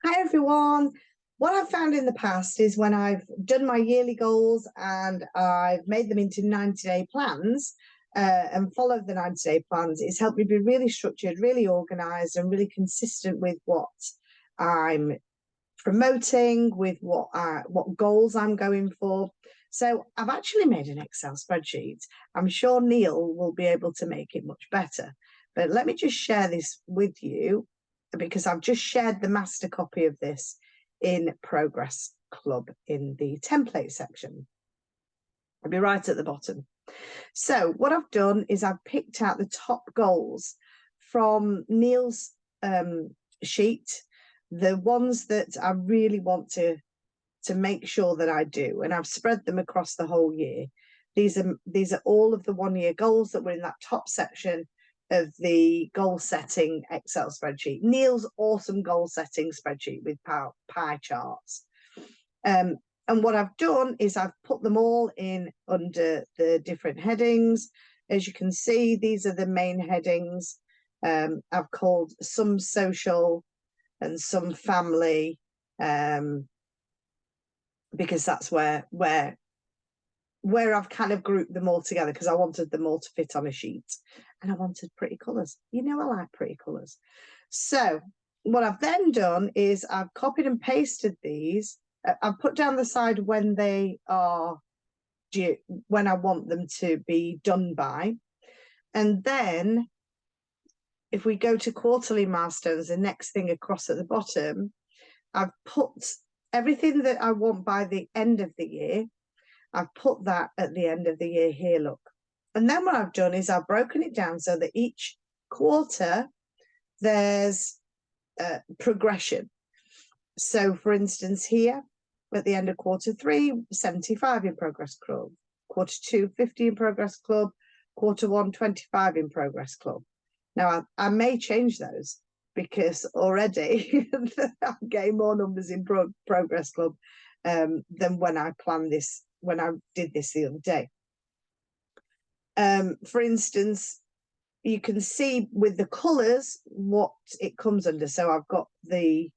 Hi everyone. What I've found in the past is when I've done my yearly goals and I've made them into 90-day plans and followed the 90-day plans, it's helped me be really structured, really organized and really consistent with what I'm promoting, with what goals I'm going for. So I've actually made an Excel spreadsheet. I'm sure Neil will be able to make it much better. But let me just share this with you, because I've just shared the master copy of this in Progress Club in the template section. I'll be right at the bottom. So what I've done is I've picked out the top goals from Neil's sheet, the ones that I really want to make sure that I do, and I've spread them across the whole year. These are all of the 1 year goals that were in that top section of the goal setting Excel spreadsheet. Neil's awesome goal setting spreadsheet with pie charts. And what I've done is I've put them all in under the different headings. As you can see, these are the main headings. I've called some social and some family, because that's where I've kind of grouped them all together, because I wanted them all to fit on a sheet and I wanted pretty colours. You know, I like pretty colours. So what I've then done is I've copied and pasted these. I've put down the side when they are due, when I want them to be done by. And then if we go to quarterly milestones, the next thing across at the bottom, I've put everything that I want by the end of the year. I've put that at the end of the year here, look. And then what I've done is I've broken it down so that each quarter there's progression. So for instance, here at the end of quarter 3, 75 in Progress Club, quarter 2, 50 in Progress Club, quarter 1, 25 in Progress Club. Now I may change those, because already I'm getting more numbers in Progress Club than when I planned this, when I did this the other day. For instance, you can see with the colours what it comes under. So I've got the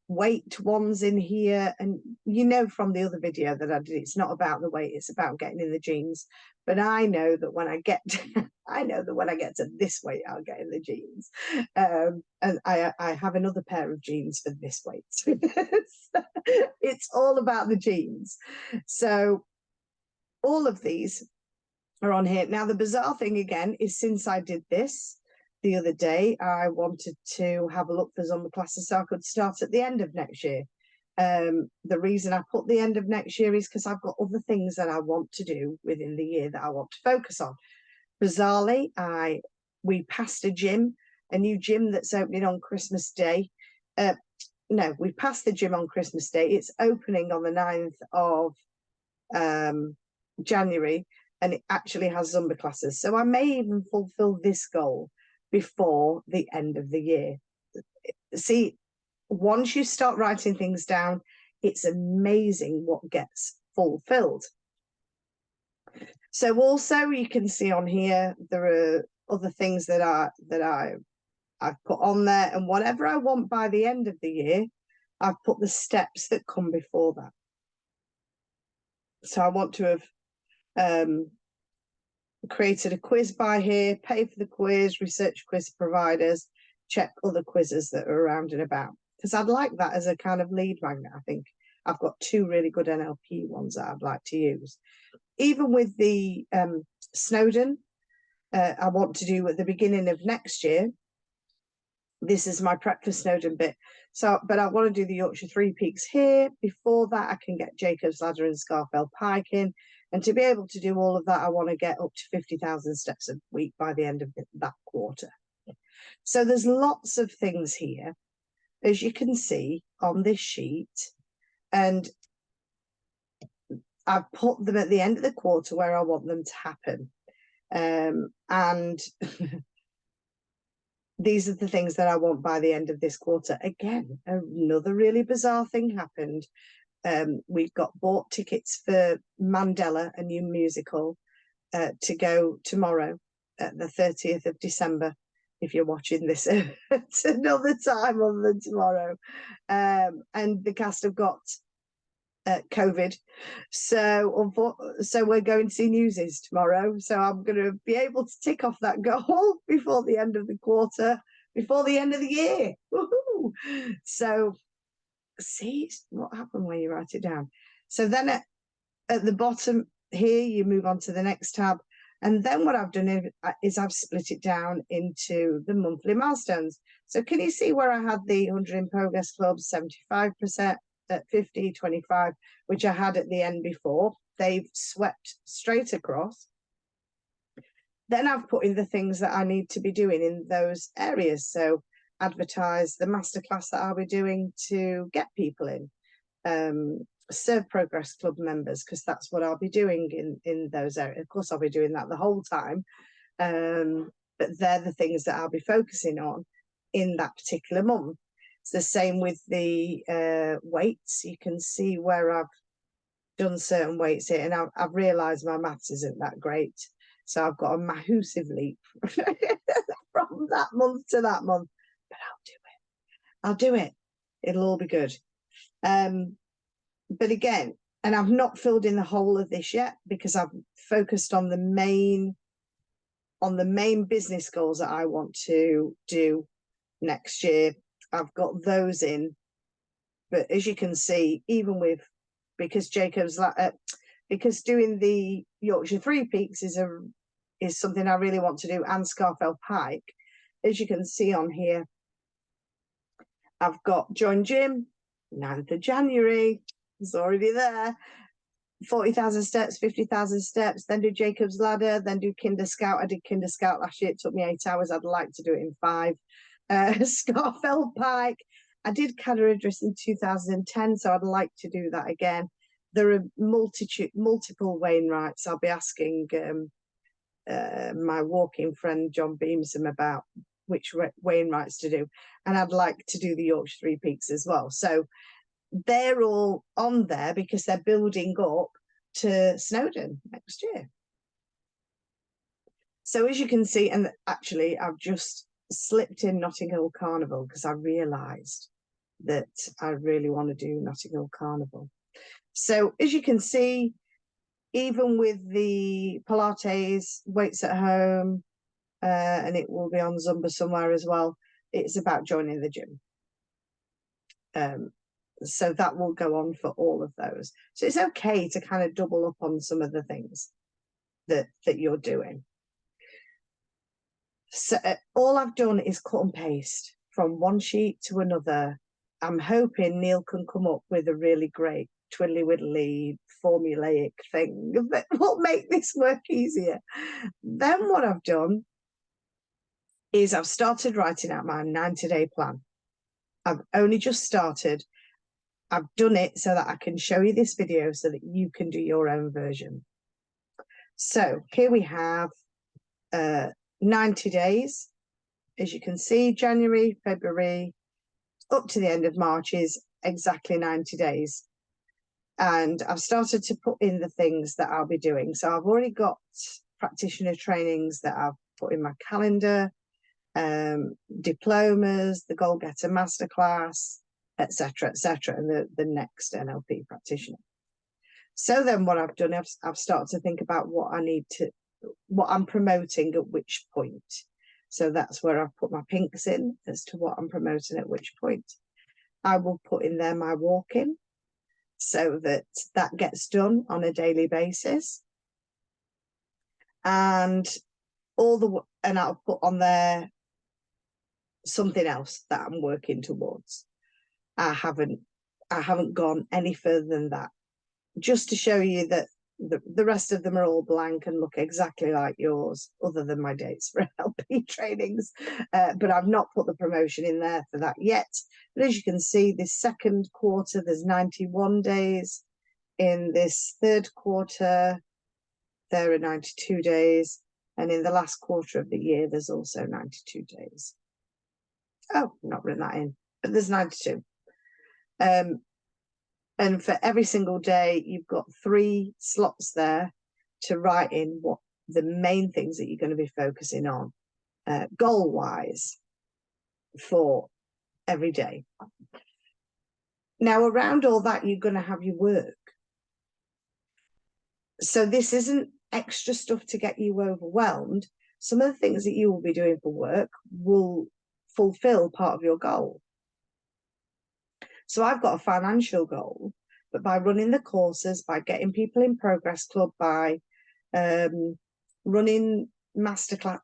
weight ones in here, and you know from the other video that I did, it's not about the weight, it's about getting in the jeans. But I know that when I get to this weight, I'll get in the jeans, and I have another pair of jeans for this weight. It's all about the jeans. So all of these are on here. Now the bizarre thing again is, since I did this the other day, I wanted to have a look for Zumba classes so I could start at the end of next year. The reason I put the end of next year is because I've got other things that I want to do within the year that I want to focus on. Bizarrely, we passed a new gym that's opening on Christmas Day. No, we passed the gym on Christmas Day. It's opening on the 9th of January, and it actually has Zumba classes. So I may even fulfill this goal before the end of the year. See, once you start writing things down, it's amazing what gets fulfilled. So also you can see on here, there are other things that I've put on there, and whatever I want by the end of the year, I've put the steps that come before that. So I want to have created a quiz by here, pay for the quiz, research quiz providers, check other quizzes that are around and about, because I'd like that as a kind of lead magnet. I think I've got 2 really good NLP ones that I'd like to use. Even with the Snowdon, I want to do at the beginning of next year. This is my prep for Snowdon bit. So, but I want to do the Yorkshire Three Peaks here. Before that, I can get Jacob's Ladder and Scafell Pike in. And to be able to do all of that, I want to get up to 50,000 steps a week by the end of that quarter. So there's lots of things here, as you can see on this sheet. And I've put them at the end of the quarter where I want them to happen. And these are the things that I want by the end of this quarter. Again, another really bizarre thing happened. We've got bought tickets for Mandela, a new musical, to go tomorrow at the 30th of December. if you're watching this at another time other than tomorrow. And the cast have got COVID, so we're going to see Newsies tomorrow. So I'm going to be able to tick off that goal before the end of the quarter, before the end of the year. Woohoo! So see what happened when you write it down. So then at the bottom here, you move on to the next tab. And then what I've done is I've split it down into the monthly milestones. So can you see where I had the 100 in progress clubs, 75%, at 50, 25, which I had at the end before? They've swept straight across. Then I've put in the things that I need to be doing in those areas. So advertise the masterclass that I'll be doing to get people in. Serve Progress Club members, because that's what I'll be doing in those areas. Of course, I'll be doing that the whole time, but they're the things that I'll be focusing on in that particular month. It's the same with the weights. You can see where I've done certain weights here, and I've realised my maths isn't that great, so I've got a massive leap from that month to that month, but I'll do it. It'll all be good. But again, and I've not filled in the whole of this yet, because I've focused on the main business goals that I want to do next year. I've got those in, but as you can see, even with, because doing the Yorkshire Three Peaks is something I really want to do, and Scafell Pike, as you can see on here, I've got join gym, 9th of January. It's already there. 40,000 steps, 50,000 steps, then do Jacob's Ladder, then do Kinder Scout. I did Kinder Scout last year. It took me 8 hours. I'd like to do it in 5. Scafell Pike. I did Cadder Idris in 2010, so I'd like to do that again. There are multiple Wainwrights. I'll be asking my walking friend John Beamson about which Wainwrights to do, and I'd like to do the Yorkshire Three Peaks as well. So they're all on there because they're building up to Snowdon next year. So as you can see, and actually I've just slipped in Notting Hill Carnival because I realised that I really want to do Notting Hill Carnival. So as you can see, even with the Pilates, weights at home, and it will be on Zumba somewhere as well, it's about joining the gym. So that will go on for all of those. So it's okay to kind of double up on some of the things that you're doing. So all I've done is cut and paste from one sheet to another. I'm hoping Neil can come up with a really great twiddly widdly formulaic thing that will make this work easier. Then what I've done is I've started writing out my 90-day plan. I've only just started. I've done it so that I can show you this video so that you can do your own version. So here we have 90 days. As you can see, January, February, up to the end of March is exactly 90 days. And I've started to put in the things that I'll be doing. So I've already got practitioner trainings that I've put in my calendar, diplomas, the Goal Getter Masterclass, etc., and the next NLP practitioner. So then what I've done, I've started to think about what I'm promoting at which point. So that's where I've put my pinks in as to what I'm promoting at which point. I will put in there my walking so that gets done on a daily basis. And I'll put on there something else that I'm working towards. I haven't gone any further than that, just to show you that the rest of them are all blank and look exactly like yours, other than my dates for NLP trainings. But I've not put the promotion in there for that yet. But as you can see, this second quarter, there's 91 days. In this third quarter, there are 92 days. And in the last quarter of the year, there's also 92 days. Oh, not written that in, but there's 92. And for every single day, you've got 3 slots there to write in what the main things that you're going to be focusing on. goal-wise for every day. Now, around all that, you're going to have your work. So this isn't extra stuff to get you overwhelmed. Some of the things that you will be doing for work will fulfill part of your goal. So I've got a financial goal, but by running the courses, by getting people in Progress Club, by running masterclass,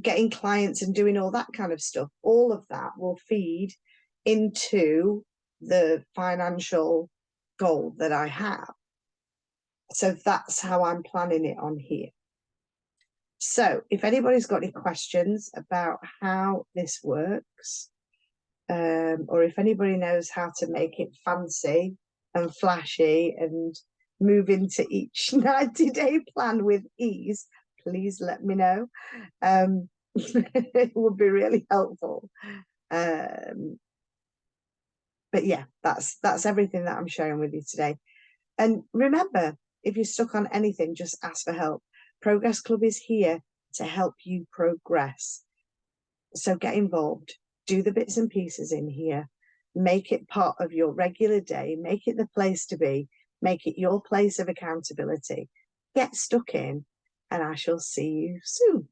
getting clients and doing all that kind of stuff, all of that will feed into the financial goal that I have. So that's how I'm planning it on here. So if anybody's got any questions about how this works, or if anybody knows how to make it fancy and flashy and move into each 90-day plan with ease, please let me know. It would be really helpful. But yeah, that's everything that I'm sharing with you today. And remember, if you're stuck on anything, just ask for help. Progress Club is here to help you progress. So get involved, do the bits and pieces in here, make it part of your regular day, make it the place to be, make it your place of accountability. Get stuck in, and I shall see you soon.